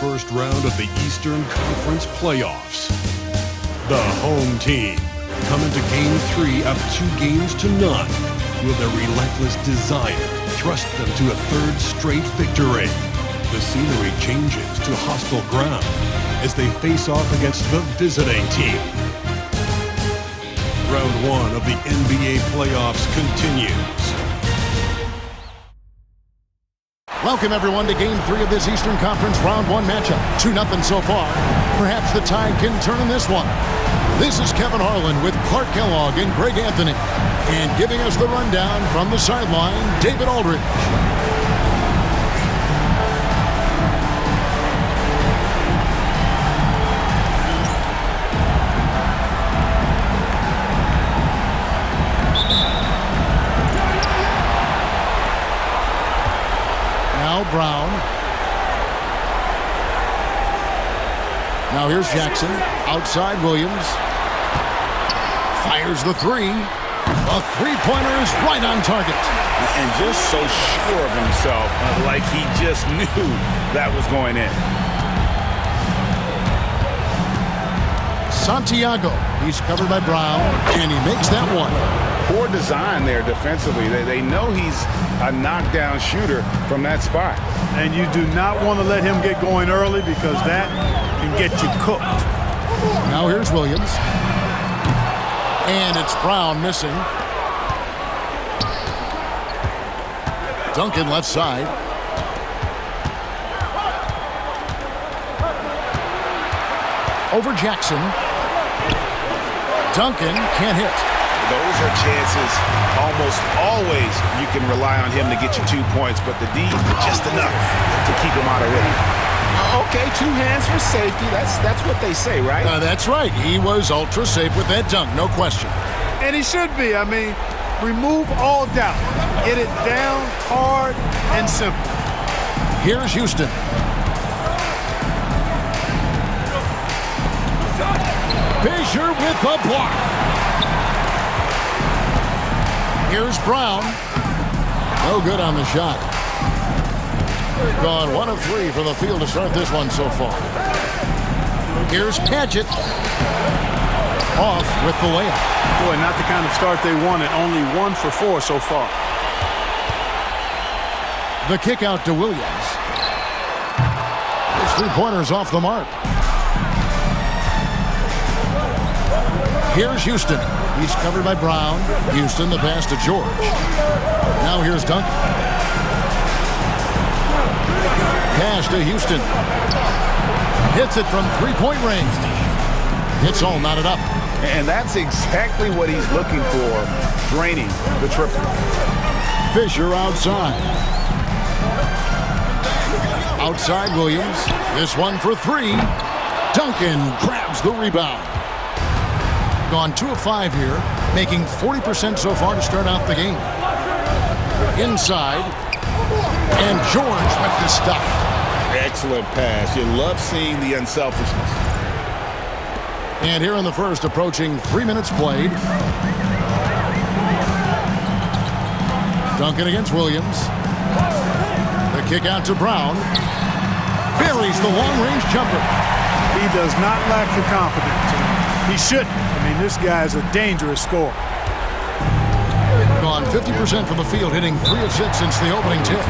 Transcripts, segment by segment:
first round of the Eastern Conference playoffs. The home team come into Game 3 up 2-0. Will their relentless desire thrust them to a third straight victory? The scenery changes to hostile ground as they face off against the visiting team. Round 1 of the NBA playoffs continues. Welcome, everyone, to Game 3 of this Eastern Conference Round 1 matchup. 2-0 so far. Perhaps the tide can turn in this one. This is Kevin Harlan with Clark Kellogg and Greg Anthony. And giving us the rundown from the sideline, David Aldridge. Brown. Now here's Jackson. Outside Williams. Fires the three. A three-pointer is right on target. And just so sure of himself, like he just knew that was going in. Santiago. He's covered by Brown, and he makes that one. Poor design there defensively. They know he's a knockdown shooter from that spot. And you do not want to let him get going early because that can get you cooked. Now here's Williams. And it's Brown missing. Duncan left side. Over Jackson. Duncan can't hit. Those are chances almost always you can rely on him to get you 2 points, but the D, just enough to keep him out of it. Okay, 2 hands for safety. That's what they say, right? That's right. He was ultra safe with that dunk, no question. And he should be. I mean, remove all doubt. Get it down, hard, and simple. Here's Houston. Fisher with the block. Here's Brown. No good on the shot. Gone 1 of 3 from the field to start this one so far. Here's Padgett. Off with the layup. Boy, not the kind of start they wanted. Only 1 for 4 so far. The kick out to Williams. His three-pointer's off the mark. Here's Houston. He's covered by Brown. Houston, the pass to George. Now here's Duncan. Pass to Houston. Hits it from three-point range. It's all knotted up. And that's exactly what he's looking for, draining the triple. Fisher outside. Outside Williams. This one for 3. Duncan grabs the rebound. Gone 2 of 5 here, making 40% so far to start out the game. Inside, and George with the stuff. Excellent pass. You love seeing the unselfishness. And here in the first, approaching 3 minutes played. Duncan against Williams. The kick out to Brown. Buries the long-range jumper. He does not lack the confidence. He shouldn't. I mean, this guy is a dangerous scorer. Gone 50% from the field, hitting 3 of 6 since the opening tip.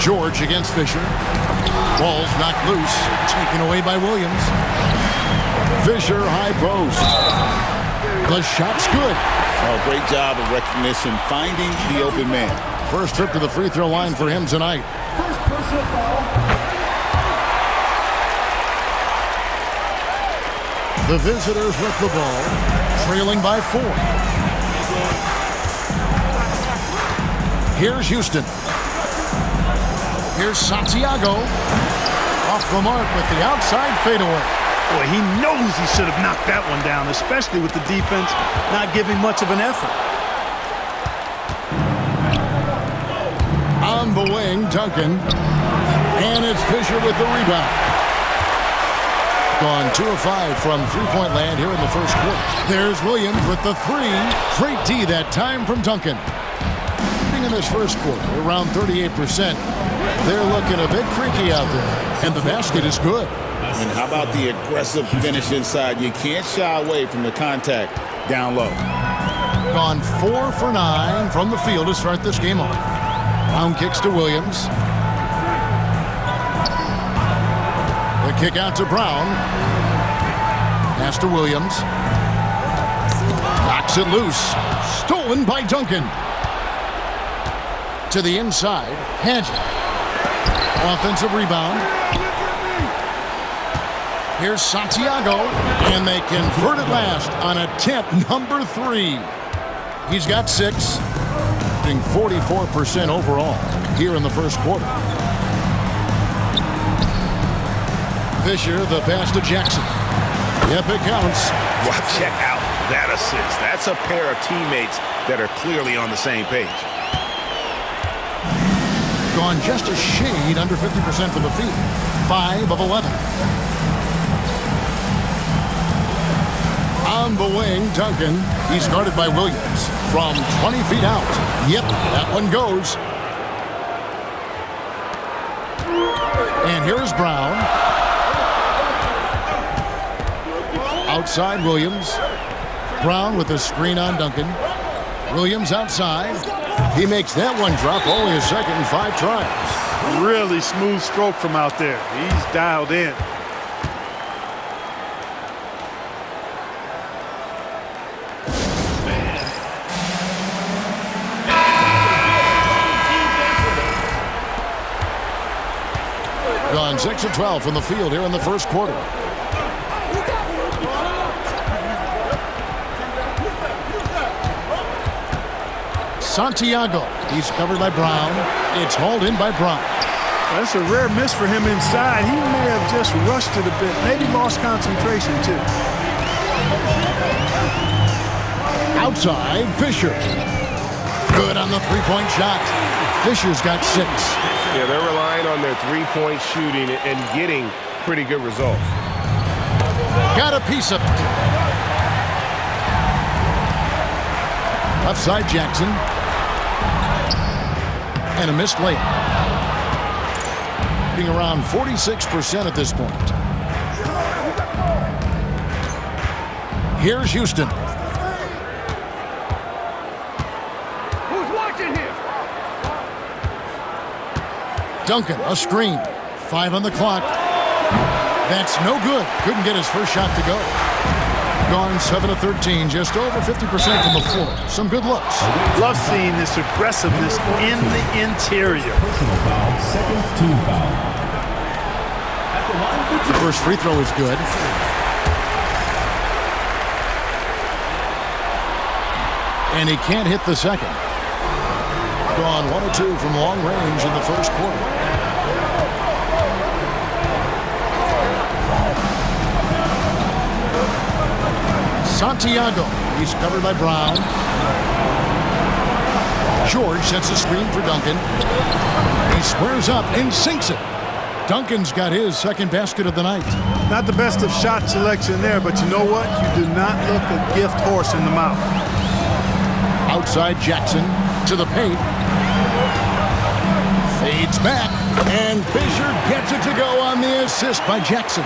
George against Fisher. Ball's knocked loose. Taken away by Williams. Fisher, high post. The shot's good. Oh, great job of recognition, finding the open man. First trip to the free throw line for him tonight. The visitors with the ball, trailing by 4. Here's Houston. Here's Santiago. Off the mark with the outside fadeaway. Boy, he knows he should have knocked that one down, especially with the defense not giving much of an effort. On the wing, Duncan. And it's Fisher with the rebound. Gone 2 of 5 from three-point land here in the first quarter. There's Williams with the three. Great D that time from Duncan. In this first quarter, around 38%. They're looking a bit creaky out there. And the basket is good. And how about the aggressive finish inside? You can't shy away from the contact down low. Gone 4 for 9 from the field to start this game off. Brown kicks to Williams. The kick out to Brown. Pass to Williams. Knocks it loose. Stolen by Duncan. To the inside. Hands it. Offensive rebound. Here's Santiago. And they convert at last on attempt number 3. He's got 6. Shooting 44% overall here in the first quarter. Fisher, the pass to Jackson. Yep, it counts. Well, check out that assist. That's a pair of teammates that are clearly on the same page. Gone just a shade under 50% from the field. 5 of 11. On the wing, Duncan. He's guarded by Williams from 20 feet out. Yep, that one goes. And here's Brown. Outside Williams. Brown with a screen on Duncan. Williams outside. He makes that one drop, only a second and 5 tries. Really smooth stroke from out there. He's dialed in. Gone 6 of 12 from the field here in the first quarter. Santiago. He's covered by Brown. It's hauled in by Brown. That's a rare miss for him inside. He may have just rushed it a bit. Maybe lost concentration, too. Outside, Fisher. Good on the three-point shot. Fisher's got 6. Yeah, they're relying on their three-point shooting and getting pretty good results. Got a piece of it. Left side, Jackson. And a missed layup. Being around 46% at this point. Here's Houston. Who's watching here? Duncan, a screen. 5 on the clock. That's no good. Couldn't get his first shot to go. Gone 7 of 13, just over 50% from the floor. Some good looks. Love seeing this aggressiveness in the interior. Personal foul, second team foul. The first free throw is good. And he can't hit the second. Gone 1 of 2 from long range in the first quarter. Santiago. He's covered by Brown. George sets a screen for Duncan. He squares up and sinks it. Duncan's got his second basket of the night. Not the best of shot selection there, but you know what? You do not look a gift horse in the mouth. Outside Jackson to the paint. Fades back, and Fisher gets it to go on the assist by Jackson.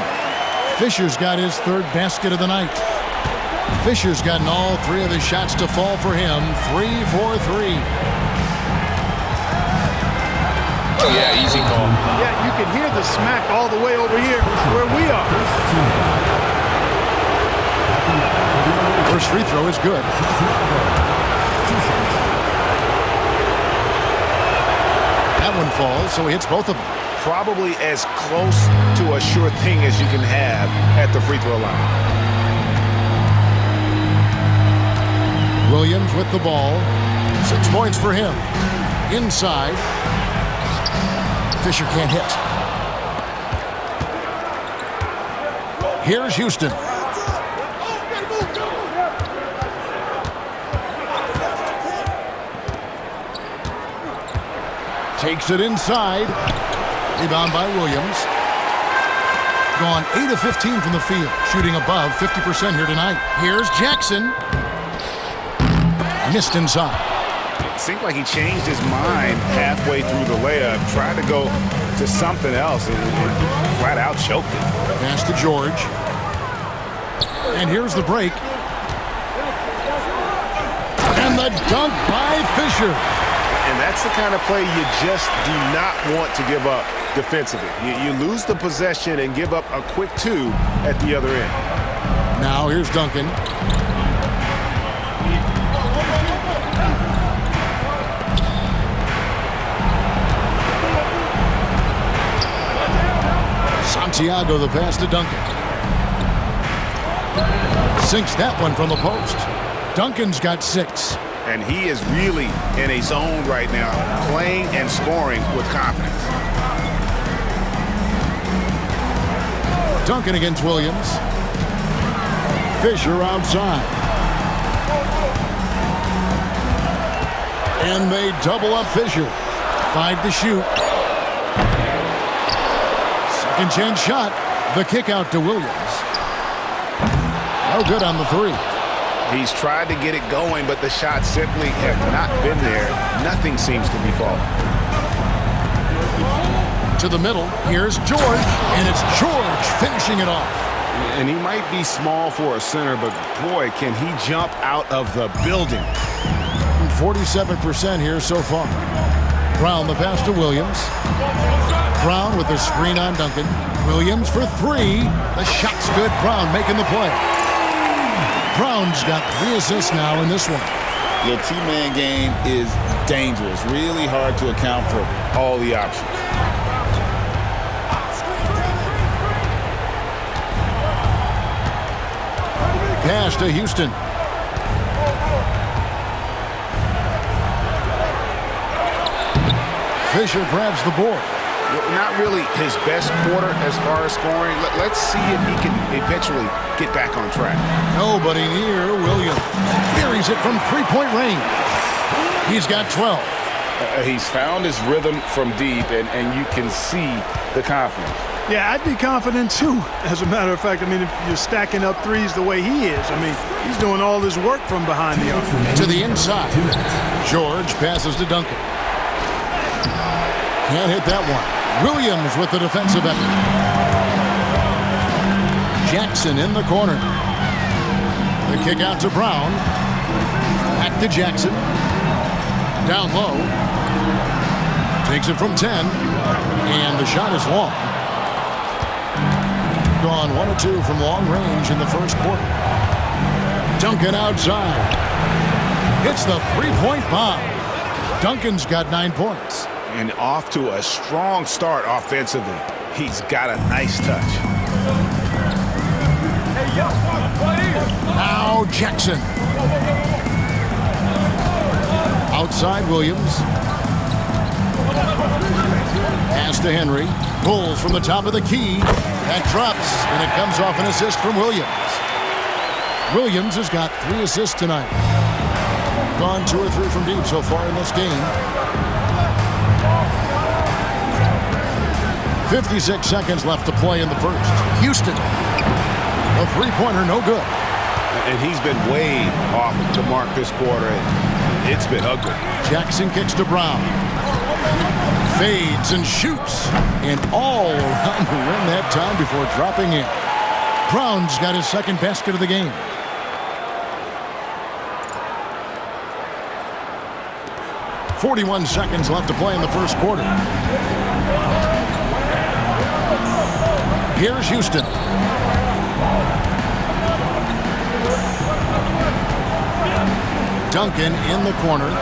Fisher's got his third basket of the night. Fisher's gotten all 3 of the shots to fall for him. 3 for 3. Yeah, easy call. Yeah, you can hear the smack all the way over here where we are. First free throw is good. That one falls, so he hits both of them. Probably as close to a sure thing as you can have at the free throw line. Williams with the ball. 6 points for him. Inside. Fisher can't hit. Here's Houston. Takes it inside. Rebound by Williams. Gone 8 of 15 from the field. Shooting above 50% here tonight. Here's Jackson. Missed inside. It seemed like he changed his mind halfway through the layup. Tried to go to something else and flat out choked it. Pass to George. And here's the break. And the dunk by Fisher. And that's the kind of play you just do not want to give up defensively. You lose the possession and give up a quick two at the other end. Now here's Duncan. Santiago the pass to Duncan. Sinks that one from the post. Duncan's got 6. And he is really in a zone right now, playing and scoring with confidence. Duncan against Williams. Fisher outside. And they double up Fisher. 5 to shoot. Second chance shot. The kick out to Williams. No good on the 3. He's tried to get it going, but the shots simply have not been there. Nothing seems to be falling. To the middle, here's George, and it's George finishing it off. And he might be small for a center, but boy, can he jump out of the building. 47% here so far. Brown the pass to Williams. Brown with the screen on Duncan. Williams for 3. The shot's good. Brown making the play. Brown's got 3 assists now in this one. Your two-man game is dangerous. Really hard to account for all the options. Pass to Houston. Fisher grabs the board. Not really his best quarter as far as scoring. Let's see if he can eventually get back on track. Nobody near Williams. Buries it from 3-point range. He's got 12. He's found his rhythm from deep, and you can see the confidence. Yeah, I'd be confident too. As a matter of fact, I mean, if you're stacking up threes the way he is, I mean, he's doing all his work from behind the arc. To the inside. George passes to Duncan. Can't hit that one. Williams with the defensive effort. Jackson in the corner. The kick out to Brown. Back to Jackson. Down low. Takes it from 10. And the shot is long. Gone 1 or 2 from long range in the first quarter. Duncan outside. Hits the 3-point bomb. Duncan's got 9 points. And off to a strong start offensively. He's got a nice touch. Now Jackson. Outside Williams. Pass to Henry. Pulls from the top of the key. That drops, and it comes off an assist from Williams. Williams has got 3 assists tonight. Gone 2 or 3 from deep so far in this game. 56 seconds left to play in the first. Houston. A 3-pointer, no good. And he's been way off to mark this quarter, and it's been ugly. Jackson kicks to Brown. Fades and shoots. And all around the rim that time before dropping in. Brown's got his second basket of the game. .41 seconds left to play in the first quarter. Here's Houston. Duncan in the corner.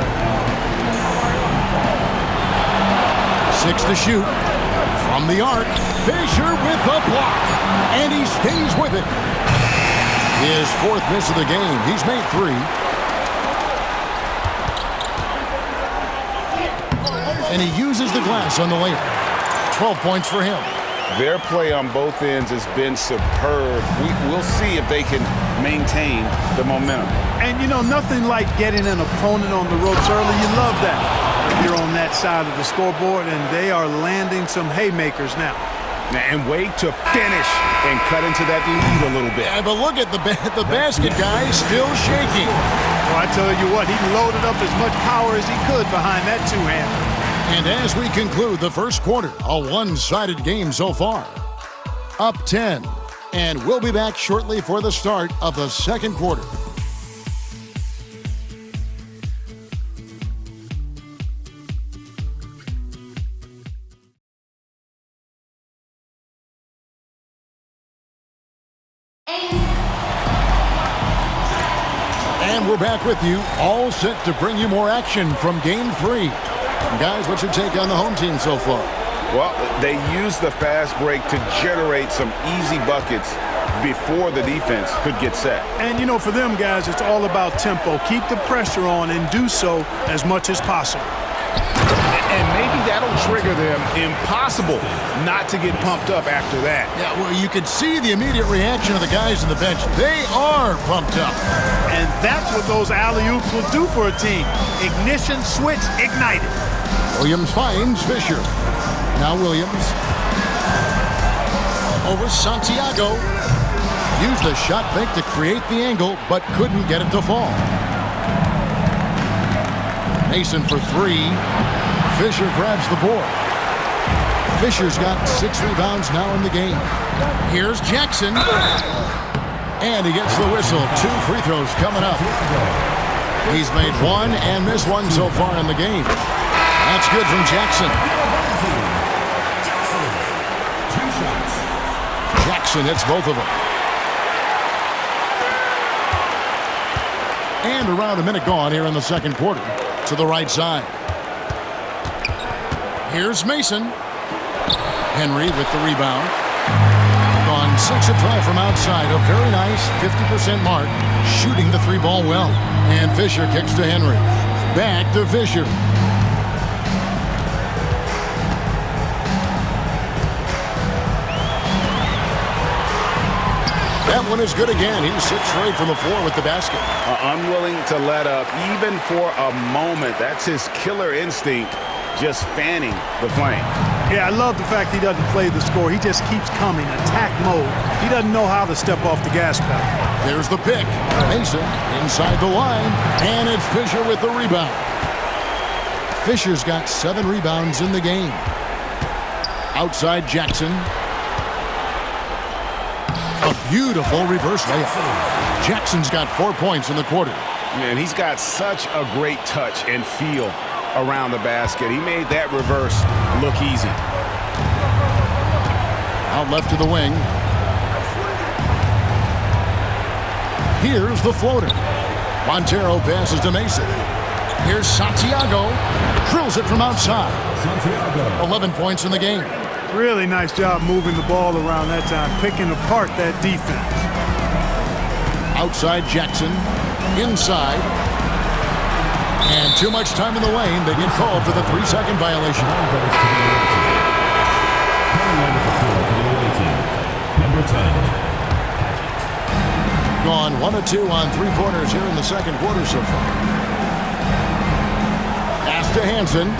6 to shoot. From the arc. Fisher with the block. And he stays with it. His 4th miss of the game. He's made 3. And he uses the glass on the layup. 12 points for him. Their play on both ends has been superb. We'll see if they can maintain the momentum. And, you know, nothing like getting an opponent on the ropes early. You love that. You're on that side of the scoreboard, and they are landing some haymakers now. And wait to finish and cut into that lead a little bit. Yeah, but look at the basket, guys, still shaking. Well, I tell you what, he loaded up as much power as he could behind that two-hander. And as we conclude the first quarter, a one-sided game so far. Up 10. And we'll be back shortly for the start of the second quarter. And we're back with you, all set to bring you more action from Game 3. Guys, what's your take on the home team so far? Well, they used the fast break to generate some easy buckets before the defense could get set. And, you know, for them, guys, it's all about tempo. Keep the pressure on and do so as much as possible. And maybe that'll trigger them. Impossible not to get pumped up after that. Yeah, well, you can see the immediate reaction of the guys on the bench. They are pumped up. And that's what those alley-oops will do for a team. Ignition switch ignited. Williams finds Fisher. Now Williams. Over Santiago. Used the shot fake to create the angle, but couldn't get it to fall. Mason for three. Fisher grabs the board. Fisher's got 6 rebounds now in the game. Here's Jackson. And he gets the whistle. 2 free throws coming up. He's made 1 and missed 1 so far in the game. That's good from Jackson. Jackson hits both of them. And around a minute gone here in the second quarter. To the right side. Here's Mason. Henry with the rebound. Gone 6 of 12 from outside. A very nice 50% mark. Shooting the 3-ball well. And Fisher kicks to Henry. Back to Fisher. That one is good again. He's 6 straight from the floor with the basket. Unwilling to let up, even for a moment. That's his killer instinct, just fanning the flame. Yeah, I love the fact he doesn't play the score. He just keeps coming, attack mode. He doesn't know how to step off the gas pedal. There's the pick. Mason inside the line, and it's Fisher with the rebound. Fisher's got 7 rebounds in the game. Outside Jackson. A beautiful reverse layup. Jackson's got 4 points in the quarter. Man, he's got such a great touch and feel around the basket. He made that reverse look easy. Out left to the wing. Here's the floater. Montero passes to Mason. Here's Santiago. Drills it from outside. 11 points in the game. Really nice job moving the ball around that time, picking apart that defense. Outside Jackson. Inside. And too much time in the lane. They get called for the 3-second violation. Number 10. Gone 1 of 2 on 3-pointers here in the second quarter so far. Pass to Hansen.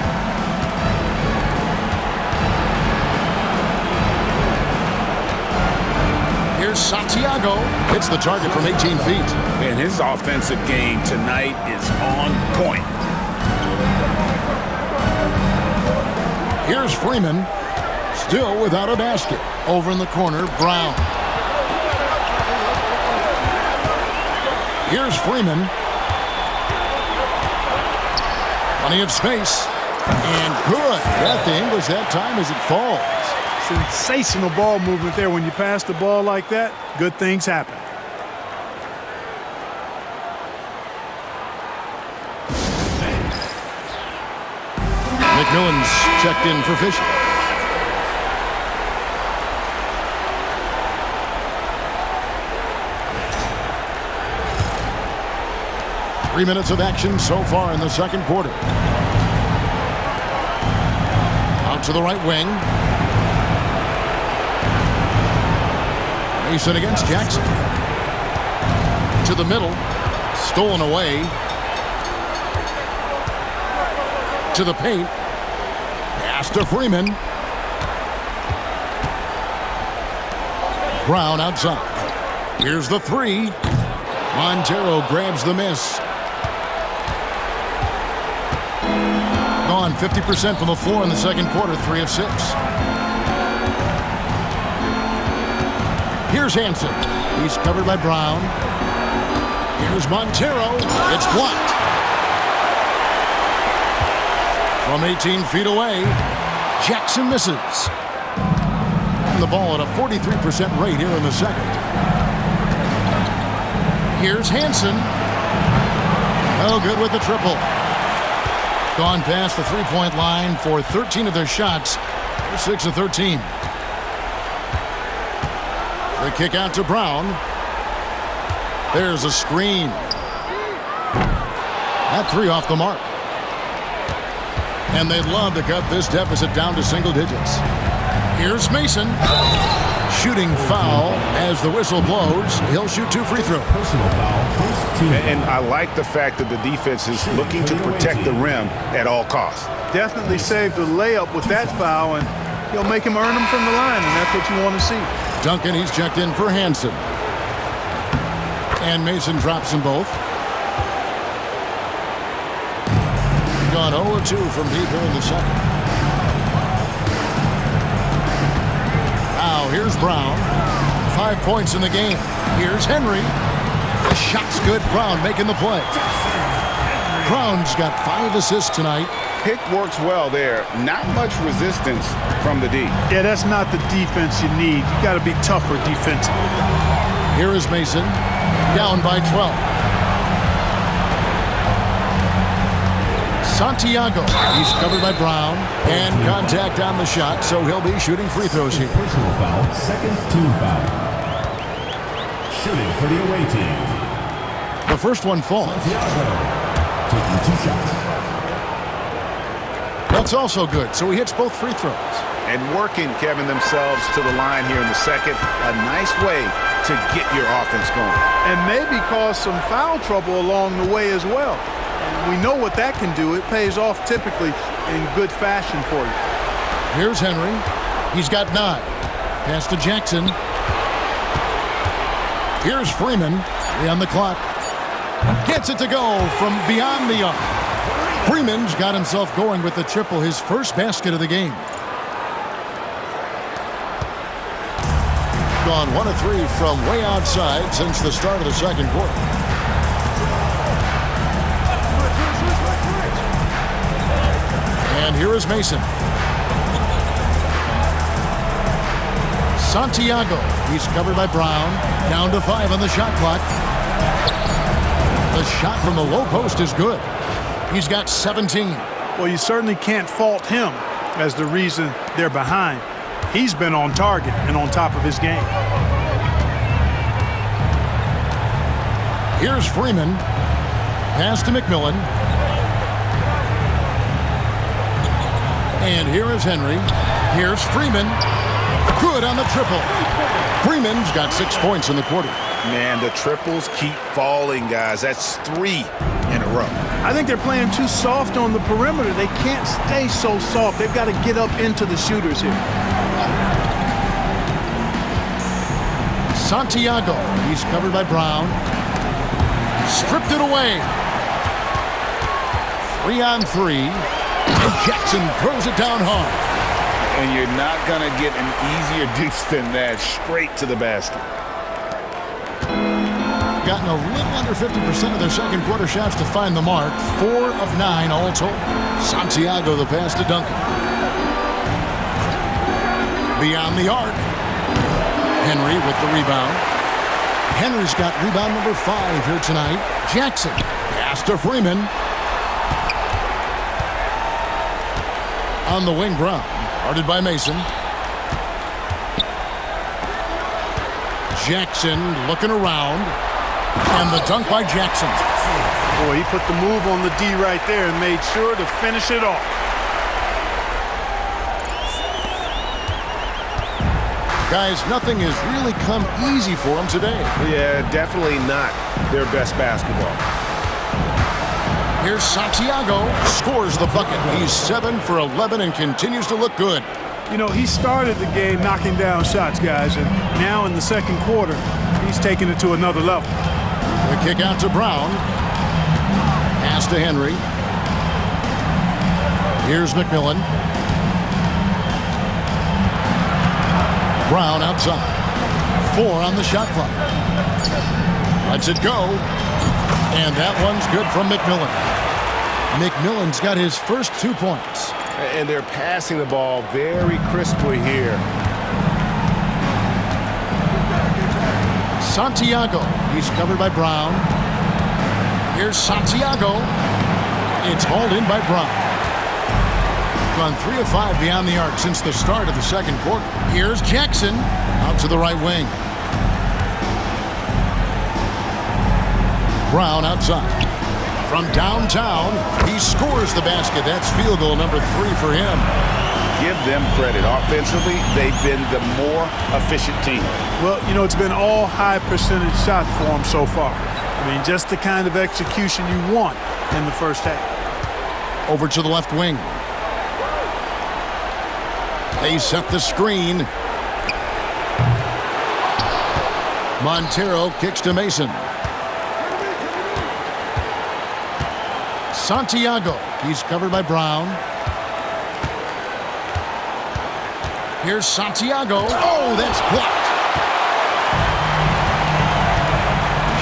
Here's Santiago. Hits the target from 18 feet. And his offensive game tonight is on point. Here's Freeman. Still without a basket. Over in the corner, Brown. Here's Freeman. Plenty of space. And good. Got the English that time as it falls. Sensational ball movement there. When you pass the ball like that, good things happen. McMillan's checked in for Fisher. Three minutes of action so far in the second quarter. Out to the right wing. Mason against Jackson. To the middle. Stolen away. To the paint. Pass to Freeman. Brown outside. Here's the three. Montero grabs the miss. Gone 50% from the floor in the second quarter, 3 of 6. Here's Hansen. He's covered by Brown. Here's Montero. It's blocked. From 18 feet away, Jackson misses. The ball at a 43% rate here in the second. Here's Hansen. No good with the triple. Gone past the three-point line for 13 of their shots. They're 6 of 13. The kick out to Brown. There's a screen. That three off the mark. And they'd love to cut this deficit down to single digits. Here's Mason. Shooting foul as the whistle blows. He'll shoot 2 free throws. Personal foul, first team. And I like the fact that the defense is looking to protect the rim at all costs. Definitely saved the layup with that foul, and he'll make him earn them from the line, and that's what you want to see. Duncan, he's checked in for Hansen. And Mason drops them both. Gone 0-2 from deep here in the second. Now here's Brown. 5 points in the game. Here's Henry. The shot's good. Brown making the play. Brown's got 5 assists tonight. Pick works well there. Not much resistance from the D. Yeah, that's not the defense you need. You got to be tougher defensively. Here is Mason. Down by 12. Santiago. He's covered by Brown. And contact on the shot, so he'll be shooting free throws here. Personal foul, second team foul. Shooting for the away team. The first one falls. Santiago taking 2 shots. That's also good, so he hits both free throws. And working, Kevin, themselves to the line here in the second. A nice way to get your offense going. And maybe cause some foul trouble along the way as well. We know what that can do. It pays off typically in good fashion for you. Here's Henry. He's got 9. Pass to Jackson. Here's Freeman. 3 on the clock. Gets it to go from beyond the arc. Freeman's got himself going with the triple, his first basket of the game. Gone 1 of 3 from way outside since the start of the second quarter. And here is Mason. Santiago. He's covered by Brown. Down to 5 on the shot clock. The shot from the low post is good. He's got 17. Well, you certainly can't fault him as the reason they're behind. He's been on target and on top of his game. Here's Freeman. Pass to McMillan. And here is Henry. Here's Freeman. Good on the triple. Freeman's got 6 points in the quarter. Man, the triples keep falling, guys. That's 3 in a row. I think they're playing too soft on the perimeter. They can't stay so soft. They've got to get up into the shooters here. Santiago. He's covered by Brown. Stripped it away. 3 on 3. And Jackson throws it down hard. And you're not going to get an easier deuce than that. Straight to the basket. Gotten a little under 50% of their second quarter shots to find the mark. 4 of 9 all told. Santiago the pass to Duncan. Beyond the arc. Henry with the rebound. Henry's got rebound number 5 here tonight. Jackson. Pass to Freeman. On the wing, Brown. Guarded by Mason. Jackson looking around. And the dunk by Jackson. Boy, he put the move on the D right there and made sure to finish it off. Guys, nothing has really come easy for them today. Yeah, definitely not their best basketball. Here's Santiago, scores the bucket. He's 7 for 11 and continues to look good. You know, he started the game knocking down shots, guys, and now in the second quarter, he's taking it to another level. The kick out to Brown. Pass to Henry. Here's McMillan. Brown outside. 4 on the shot clock. Lets it go. And that one's good from McMillan. McMillan's got his first 2 points. And they're passing the ball very crisply here. Santiago. He's covered by Brown. Here's Santiago. It's hauled in by Brown. Gone 3 of 5 beyond the arc since the start of the second quarter. Here's Jackson out to the right wing. Brown outside. From downtown, he scores the basket. That's field goal number 3 for him. Give them credit. Offensively, they've been the more efficient team. Well, you know, it's been all high percentage shots for them so far. I mean, just the kind of execution you want in the first half. Over to the left wing. They set the screen. Montero kicks to Mason. Santiago. He's covered by Brown. Here's Santiago. Oh, that's blocked.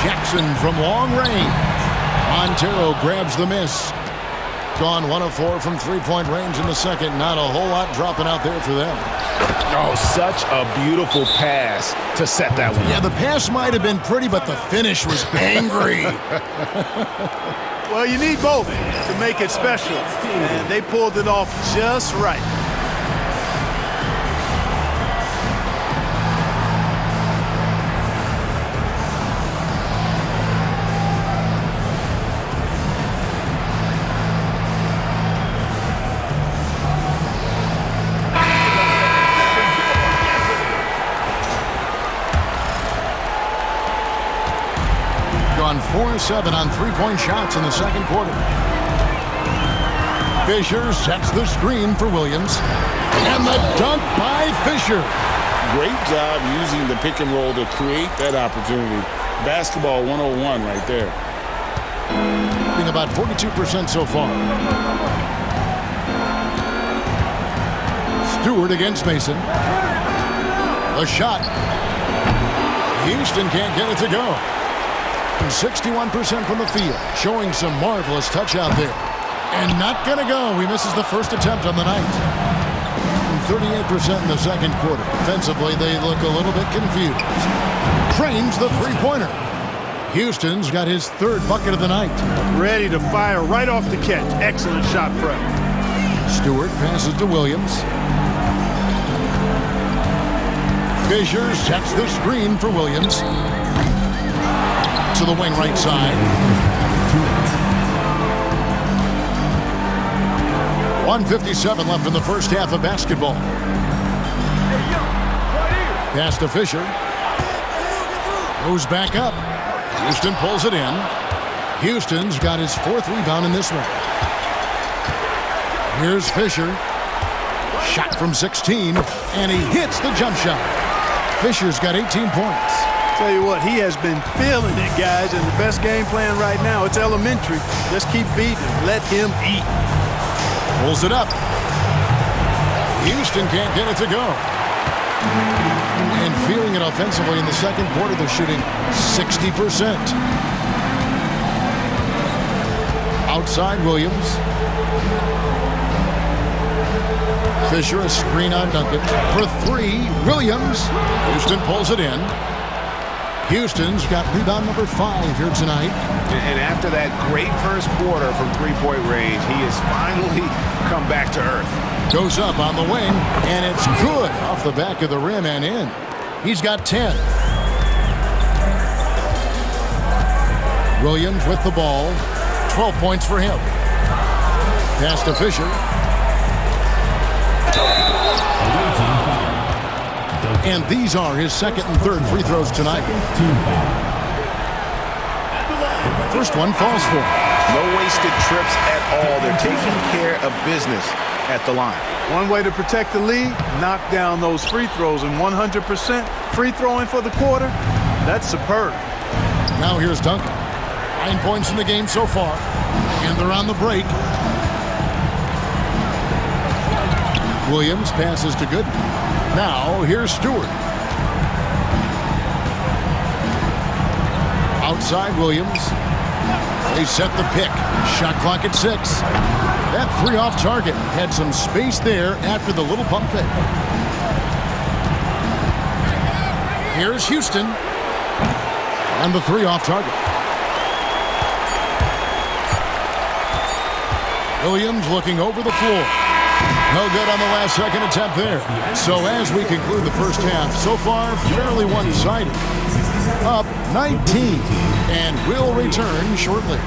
Jackson from long range. Montero grabs the miss. Gone 1 of 4 from three-point range in the second. Not a whole lot dropping out there for them. Oh, such a beautiful pass to set that one. Yeah, the pass might have been pretty, but the finish was angry. Well, you need both to make it special, and they pulled it off just right. Gone 4-7 on three-point shots in the second quarter. Fisher sets the screen for Williams. And the dunk by Fisher. Great job using the pick and roll to create that opportunity. Basketball 101 right there. Being about 42% so far. Stewart against Mason. A shot. Houston can't get it to go. 61% from the field, showing some marvelous touch out there. And not going to go. He misses the first attempt on the night. 38% in the second quarter. Offensively, they look a little bit confused. Trains the three-pointer. Houston's got his third bucket of the night. Ready to fire right off the catch. Excellent shot prep. Stewart passes to Williams. Fisher sets the screen for Williams. To the wing right side. 1:57 left in the first half of basketball. Pass to Fisher. Goes back up. Houston pulls it in. Houston's got his 4th rebound in this one. Here's Fisher. Shot from 16, and he hits the jump shot. Fisher's got 18 points. Tell you what, he has been feeling it, guys, and the best game plan right now, it's elementary. Just keep feeding him. Let him eat. Pulls it up. Houston can't get it to go. And feeling it offensively in the second quarter, they're shooting 60%. Outside Williams. Fisher, a screen on Duncan. For 3, Williams. Houston pulls it in. Houston's got rebound number 5 here tonight. And after that great first quarter from three-point range, he has finally come back to earth. Goes up on the wing, and it's good off the back of the rim and in. He's got 10. Williams with the ball. 12 points for him. Pass to Fisher. And these are his second and third free throws tonight. First one falls for him. No wasted trips at all. They're taking care of business at the line. One way to protect the lead, knock down those free throws, and 100% free throwing for the quarter, that's superb. Now here's Duncan. 9 points in the game so far, and they're on the break. Williams passes to Gooden. Now here's Stewart. Outside Williams. They set the pick. Shot clock at 6. That three off target had some space there after the little pump fake. Here's Houston. And the three off target. Williams looking over the floor. No good on the last second attempt there. So as we conclude the first half, so far fairly one-sided. Up 19, and we'll return shortly.